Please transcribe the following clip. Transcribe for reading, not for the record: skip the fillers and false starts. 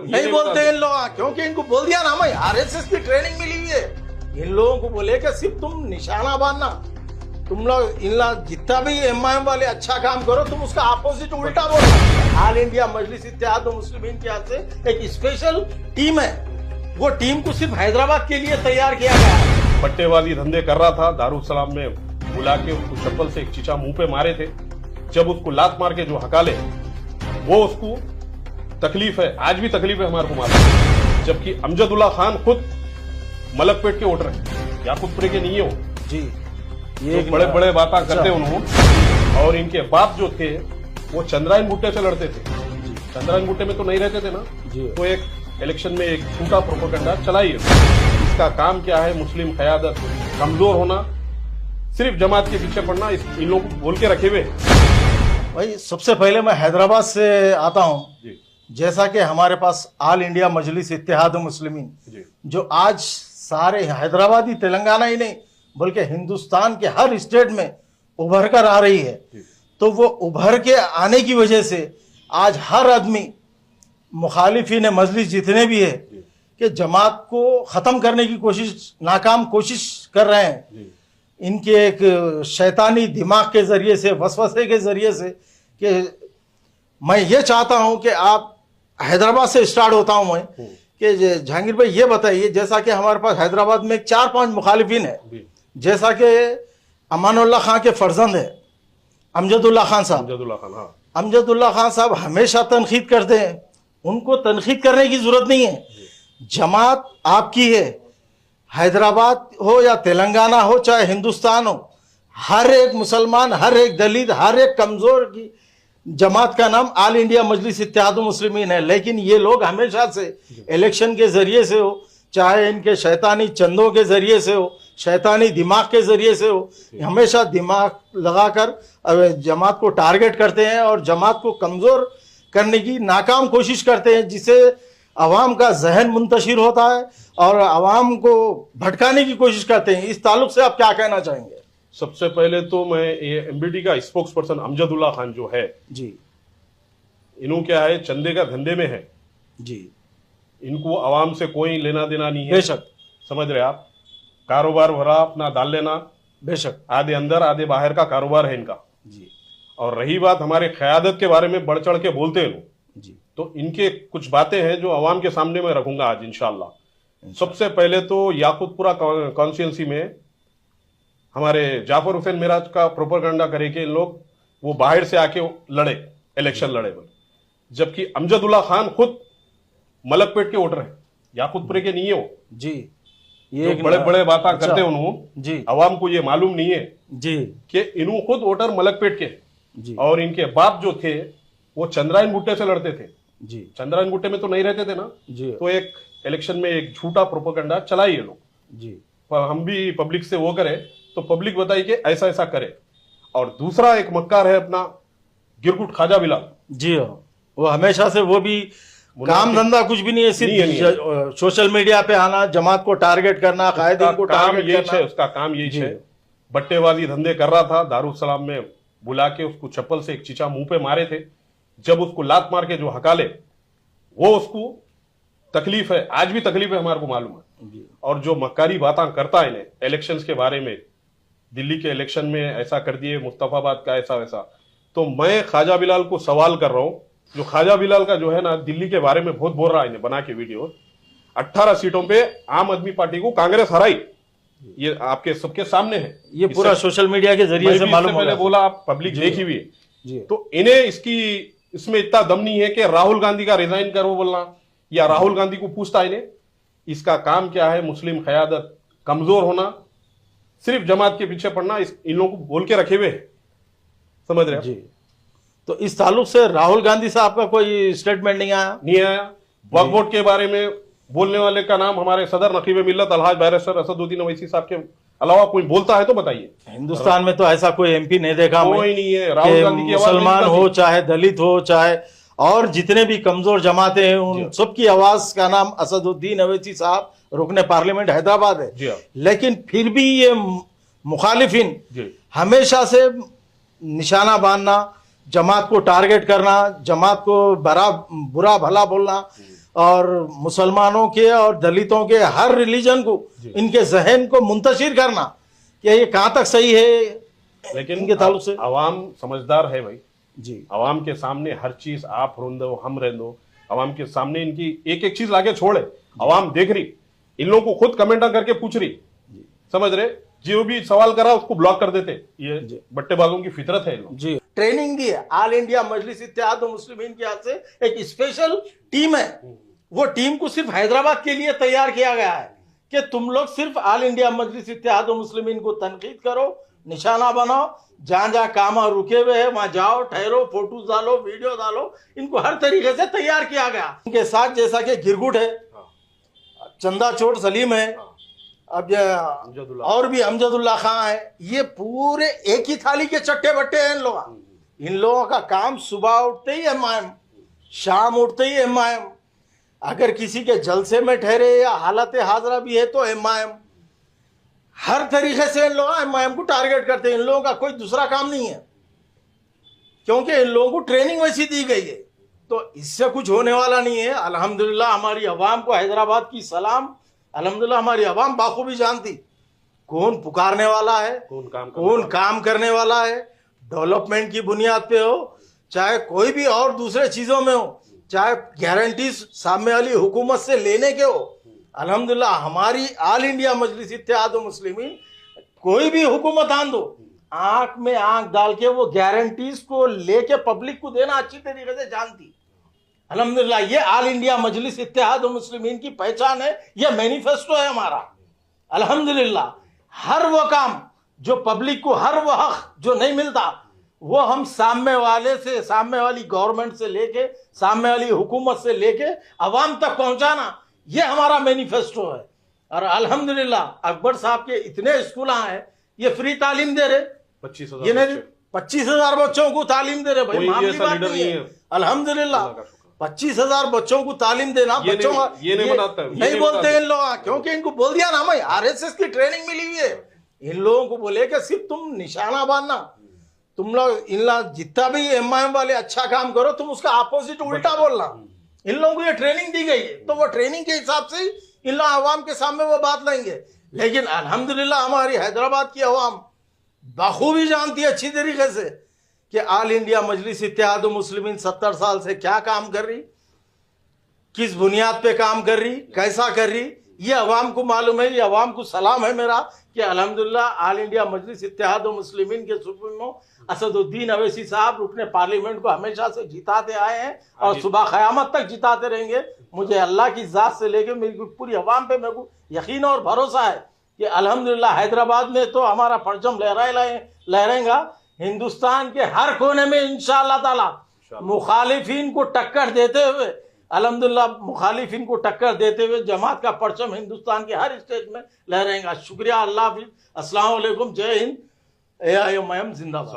नहीं बोलते इन लोग, क्योंकि इनको बोल दिया ना, हमें आरएसएस की ट्रेनिंग मिली हुई है। इन लोगों को बोले कि सिर्फ तुम निशाना बांधना, तुम लोग इन लोग जितना भी एमआईएम वाले अच्छा काम करो, तुम उसका अपोजिट उल्टा बोलो। ऑल इंडिया मजलिस इत्तेहाद मुस्लिमीन के हाथ से एक स्पेशल टीम है, वो टीम को सिर्फ हैदराबाद के लिए तैयार किया गया है। पट्टेबाजी धंधे कर रहा था, दारुसलाम में बुला के उसको चप्पल से एक चीचा मुंह पे मारे थे। जब उसको लात मार के जो हकाले, वो उसको तकलीफ है, आज भी तकलीफ है हमारे को मालूम। जबकि अमजदुल्ला खान खुद मलकपेट के वोटर है, याकूबपुरे के नहीं है वो जी। ये बड़े बड़े बातें करते उन्होंने। और इनके बाप जो थे वो चंद्रायन भुट्टे से लड़ते थे। चंद्रायन भुट्टे में तो नहीं रहते थे ना जी। तो एक इलेक्शन में एक झूठा प्रोपेगेंडा चलाई है। इसका काम क्या है? मुस्लिम क़यादत कमजोर होना, सिर्फ जमात के पीछे पड़ना, इन लोगों को बोल के रखे हुए। भाई सबसे पहले मैं हैदराबाद से आता हूँ। जी जैसा कि हमारे पास ऑल इंडिया मजलिस इत्तेहाद मुस्लिमीन, जी जो आज सारे हैदराबादी तेलंगाना ही नहीं बल्कि हिंदुस्तान के हर स्टेट में उभर कर आ रही है, तो वो उभर के आने की वजह से आज हर आदमी मुखालिफिन मजलिस जितने भी है कि जमात को ख़त्म करने की कोशिश, नाकाम कोशिश कर रहे हैं। इनके एक शैतानी दिमाग के ज़रिए से, वसवसे के ज़रिए से, कि मैं ये चाहता हूं कि आप हैदराबाद से स्टार्ट होता हूं मैं कि जहांगीर भाई ये बताइए, जैसा कि हमारे पास हैदराबाद में 4-5 मुखालिफिन है, जैसा कि अमानुल्लाह खान के फर्जंद है अमजदुल्ला खान साहब। हाँ। अमजदुल्ला खान साहब हमेशा तनकीद करते हैं, उनको तनकीद करने की जरूरत नहीं है। जमात आपकी है, हैदराबाद हो या तेलंगाना हो चाहे हिंदुस्तान हो, हर एक मुसलमान, हर एक दलित, हर एक कमजोर की जमात का नाम ऑल इंडिया मजलिस इत्तेहाद मुस्लिमीन है। लेकिन ये लोग हमेशा से इलेक्शन के जरिए से हो, चाहे इनके शैतानी चंदों के जरिए से हो, शैतानी दिमाग के जरिए से हो, हमेशा दिमाग लगाकर जमात को टारगेट करते हैं और जमात को कमजोर करने की नाकाम कोशिश करते हैं, जिससे अवाम का जहन मुंतशिर होता है और अवाम को भटकाने की कोशिश करते हैं। इस ताल्लुक से आप क्या कहना चाहेंगे? सबसे पहले तो मैं ये एमबीडी का स्पोक्स पर्सन अमजदुल्ला खान जो है जी, इन्हों क्या है, चंदे का धंधे में है जी, इनको आवाम से कोई लेना देना नहीं है। बेशक, समझ रहे आप, कारोबार भरा अपना डाल लेना, बेशक, आधे अंदर आधे बाहर का कारोबार है इनका जी। और रही बात हमारे क़यादत के बारे में बढ़ चढ़ के बोलते हैं लोग जी, तो इनके कुछ बातें हैं जो आवाम के सामने मैं रखूंगा आज इंशाल्लाह। सबसे पहले तो याकूबपुरा कॉन्स्टिट्यूंसी में हमारे जाफर हुसैन मिराज का प्रोपेगेंडा करे कि इन लोग वो बाहर से आके लड़े, इलेक्शन लड़े बोले, जबकि अमजदुल्ला खान खुद मलकपेट के वोटर है, याकूबपुरे के नहीं है वो जी। ये बड़े बड़े बातें करते हैं उन्होंने जी, आवाम को ये मालूम नहीं है जी, कि इन्हों खुद वोटर मलकपेट के जी, और इनके बाप जो थे वो चंद्रायन भुट्टे से लड़ते थे। जी, चंद्रायन भुट्टे में तो नहीं रहते थे ना, जी, तो एक इलेक्शन में एक झूठा प्रोपेगेंडा चलाई ये लोग। जी, पर हम भी पब्लिक से वो करें तो पब्लिक बताई कि ऐसा ऐसा करे। और दूसरा एक मक्कार है अपना गिरकुट ख्वाजा बिलाल जी। वो हमेशा से वो भी काम धंधा कुछ भी नहीं है, सिर्फ सोशल मीडिया पे आना, जमात को टारगेट करना, कायदीन को टारगेट करना। उसका काम यही है। बट्टेबाजी धंधे कर रहा था, दारुसलाम में बुला के उसको चप्पल से एक चीचा मुंह पे मारे थे। जब उसको लात मार के जो हकाले, वो उसको तकलीफ है, आज भी तकलीफ है हमारे को मालूम है। और जो मक्कारी बातें करता है इन्हें इलेक्शंस के बारे में, दिल्ली के इलेक्शन में ऐसा कर दिए, मुस्तफाबाद का ऐसा वैसा, तो मैं ख्वाजा बिलाल को सवाल कर रहा हूं, जो ख्वाजा बिलाल का जो है ना दिल्ली के बारे में बहुत बोल रहा है इन्हें बना के वीडियो, 18 सीटों पे आम आदमी पार्टी को कांग्रेस हराई, ये आपके सबके सामने है। ये पूरा सोशल मीडिया के जरिए से मालूम पहले बोला, आप पब्लिक देखी हुई जी। है। तो इन्हें इसमें इतना दम नहीं है कि राहुल गांधी का रिजाइन करो बोलना, या राहुल गांधी को पूछता इन्हें। इसका काम क्या है? मुस्लिम क़यादत कमजोर होना, सिर्फ जमात के पीछे पड़ना, इन लोगों को बोल के रखे हुए हैं। समझ रहे जी। तो इस ताल्लुक से राहुल गांधी साहब का कोई स्टेटमेंट नहीं आया? वक्फ बोर्ड के बारे में बोलने वाले का नाम हमारे सदर नकीब मिल्लत अलहाज बैरिस्टर असदुद्दीन ओवैसी साहब के अलावा कोई बोलता है तो बताइए। हिंदुस्तान में तो ऐसा कोई एमपी नहीं देखा, कोई नहीं है। राहुल गांधी की मुसलमान हो चाहे दलित हो चाहे और जितने भी कमजोर जमाते हैं, उन सबकी आवाज का नाम असदुद्दीन ओवैसी साहब, रुकने पार्लियामेंट हैदराबाद है। लेकिन फिर भी ये मुखालिफिन हमेशा से निशाना बांधना, जमात को टारगेट करना, जमात को बुरा भला बोलना और मुसलमानों के और दलितों के हर रिलीजन को, इनके जहन को मुंतशिर करना कि ये कहाँ तक सही है, लेकिन इनके ताल्लुक से। अवाम समझदार है भाई जी, अवाम के सामने हर चीज आप रेंदो हम रेंदो, अवाम के सामने इनकी एक एक चीज लाके छोड़े, अवाम देख रही, इन लोगों को खुद कमेंट करके पूछ रही, समझ रहे, जो भी सवाल करा उसको ब्लॉक कर देते। ये बट्टेबाजों की फितरत है इन लोग। जी, ट्रेनिंग दी है ऑल इंडिया मजलिस इत्तेहाद मुस्लिमीन के हाथ से, एक स्पेशल टीम है, वो टीम को सिर्फ हैदराबाद के लिए तैयार किया गया है कि तुम लोग सिर्फ ऑल इंडिया मजलिस इत्तेहाद मुस्लिमीन को तनकीद करो, निशाना बनाओ, जहां जहां काम रुके हुए हैं वहां जाओ, ठहरो, फोटोज डालो, वीडियो डालो, इनको हर तरीके से तैयार किया गया। इनके साथ जैसा कि गिरगुट है, चंदा चोट सलीम है, अब और भी अमजदुल्ला खां है, ये पूरे एक ही थाली के चट्टे बट्टे हैं इन लोगों का काम सुबह उठते ही एमआईएम, शाम उठते ही एमआईएम, अगर किसी के जलसे में ठहरे या हालत हाजरा भी है तो एमआईएम, हर तरीके से इन लोग एमआईएम को टारगेट करते हैं। इन लोगों का कोई दूसरा काम नहीं है, क्योंकि इन लोगों को ट्रेनिंग वैसी दी गई है, तो इससे कुछ होने वाला नहीं है। अल्हम्दुलिल्लाह हमारी अवाम को हैदराबाद की सलाम, अल्हम्दुलिल्लाह हमारी अवाम बाखूबी जानती कौन पुकारने वाला है, कौन काम करने वाला है, डेवलपमेंट की बुनियाद पे हो, चाहे कोई भी और दूसरे चीजों में हो, चाहे गारंटीज सामने वाली हुकूमत से लेने के हो। अल्हम्दुलिल्लाह हमारी ऑल इंडिया मजलिस इत्तेहाद मुस्लिमीन कोई भी हुकूमत आन दो, आंख में आंख डाल के वो गारंटीज को लेके पब्लिक को देना अच्छी तरीके से जानती। अल्हम्दुलिल्लाह ये ऑल इंडिया मजलिस इत्तेहाद मुस्लिमीन की पहचान है, ये मैनिफेस्टो है हमारा। अल्हम्दुलिल्लाह हर वो काम जो पब्लिक को हर वो हक जो नहीं मिलता, वो हम सामने वाले से, सामने वाली गवर्नमेंट से लेके, सामने वाली हुकूमत से लेके अवाम तक पहुंचाना, ये हमारा मैनिफेस्टो है। और अल्हम्दुलिल्लाह अकबर साहब के इतने स्कूल हैं, ये फ्री तालीम दे रहे, 25,000 बच्चों को तालीम दे रहे भाई, मामूली बात नहीं है। अल्हम्दुलिल्लाह 25,000 बच्चों को तालीम देना, बच्चों नहीं बोलते इन लोग, क्योंकि इनको बोल दिया ना, मैं आरएसएस की ट्रेनिंग मिली हुई है, इन लोगों को बोले कि सिर्फ तुम निशाना बांधना, तुम लोग इन जितना भी एमआईएम वाले अच्छा काम करो, तुम उसका अपोजिट उल्टा बोलना। इन लोगों को ये ट्रेनिंग दी गई है, तो वो ट्रेनिंग के हिसाब से इन लोग अवाम के सामने वो बात लेंगे। लेकिन अल्हम्दुलिल्लाह हमारी हैदराबाद की अवाम बखूबी जानती है अच्छी तरीके से कि ऑल इंडिया मजलिस इत्तेहाद मुस्लिमीन 70 साल से क्या काम कर रही, किस बुनियाद पे काम कर रही, कैसा कर रही, ये अवाम को मालूम है। ये अवाम को सलाम है मेरा कि अल्हम्दुलिल्लाह ऑल इंडिया मजलिस इत्तेहाद मुस्लिमीन के सुप्रीमो असदुद्दीन अवैसी साहब रुकने पार्लियामेंट को हमेशा से जिताते आए हैं और सुबह क़यामत तक जिताते रहेंगे। मुझे अल्लाह की ज़ात से लेकर मेरी पूरी अवाम पे मेरे को यकीन और भरोसा है कि अल्हम्दुलिल्लाह हैदराबाद में तो हमारा परचम लहराएगा, हिंदुस्तान के हर कोने में इंशाअल्लाह ताला मुखालिफिन को टक्कर देते हुए, अल्हम्दुलिल्लाह मुखालिफिन को टक्कर देते हुए जमात का परचम हिंदुस्तान के हर स्टेट में लहराएगा। शुक्रिया, अल्लाह हाफिज़, अस्सलाम वालेकुम, जय हिंद, एआईएमआईएम जिंदाबाद।